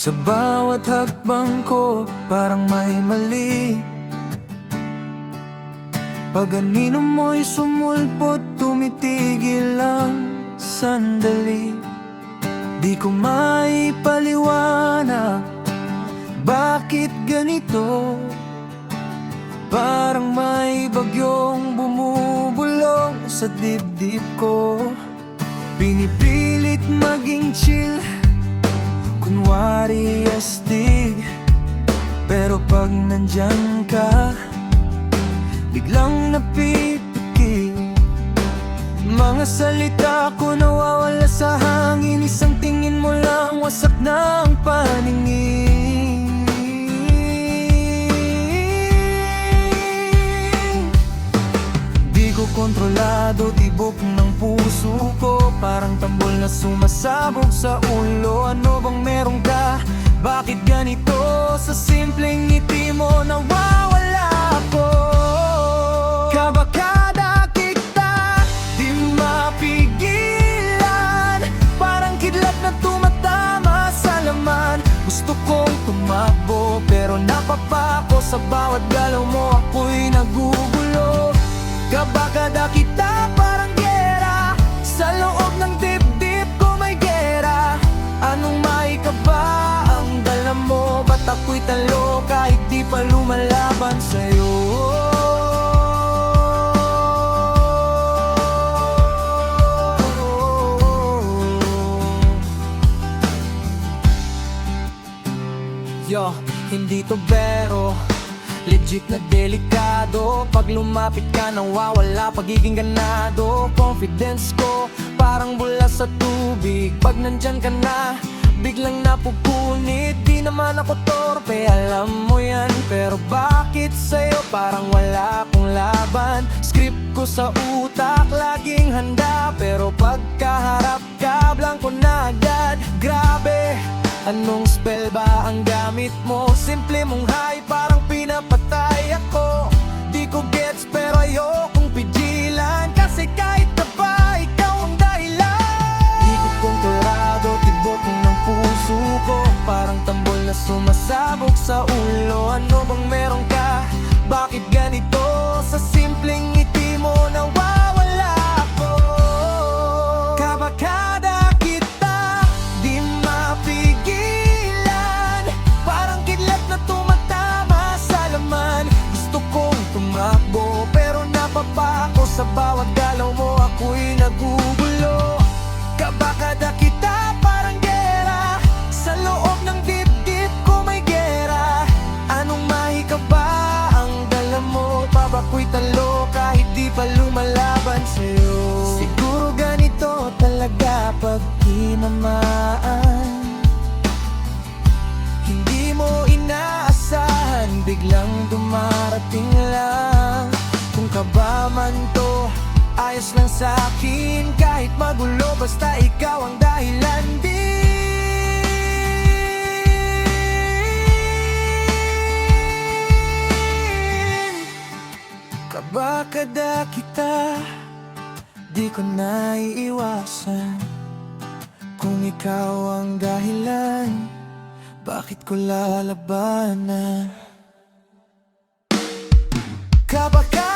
Sa bawat hakbang ko parang may mali. Pag anino mo'y sumulpot, tumitigil lang sandali. Di ko maipaliwanag bakit ganito. Parang may bagyong bumubulong sa dibdib ko. Pinipilit maging chill, kunwari astig. Pero pag nandyan ka, biglang napipikit. Mga salita ko nawawala sa hangin. Isang tingin mo lang, wasak na ang paningin. Di ko kontrolado tibok ng puso ko. Parang tambol na sumasabog sa ulo. Ano bang meron ka? Bakit ganito? Sa simpleng ngiti mo nawawala ako. Kabakada kita, di mapigilan. Parang kidlat na tumatama sa laman. Gusto kong tumakbo pero napapako. Sa bawat galaw mo ako'y nagugulo. Kabakada kita, parang gera. Sa loob ng dibdib ko may gera. Anong maikaba ang dala mo? Ba't ako'y talo kahit di pa lumalaban sa'yo? Yo, hindi to bero, legit na delikado. Pag lumapit ka nawawala pagiging ganado. Confidence ko parang bula sa tubig. Pag nandyan ka na, biglang napupunit. Di naman ako torpe, alam mo yan. Pero bakit sa'yo parang wala akong laban? Script ko sa utak, laging handa. Pero pagkaharap ka, blanko na agad. Grabe, anong spell ba ang gamit mo? Simple mong high, parang pinapatay ako. Di ko gets pero ayokong pigilan. Kasi kahit na ba, ikaw ang dahilan. Di ko kontrolado tibok ng puso ko. Parang tambol na sumasabog sa ulo. Ano bang meron ka? Bakit ganito? Sa simpleng ngiti mo nawawala ako. Kabakada kita, di mapigilan. Parang kidlat na tumatama sa laman. Gusto kong tumakbo pero napapako. Sa bawat galaw mo ako'y nagugulo. Kabakada kita, parang gera. Sa loob ng dibdib ko may gera. Anong mahika ba ang dala mo? Pabako'y talo kahit di pa lumalaban sa'yo. Siguro ganito talaga pag tinamaan. Hindi mo inaasahan, biglang dumarating lang. Kung kaba man to, ayos lang sa'kin. Kahit magulo, basta ikaw ang dahilan din. Kabakada kita, di ko naiiwasan. Kung ikaw ang dahilan, bakit ko lalabanan? Kabakada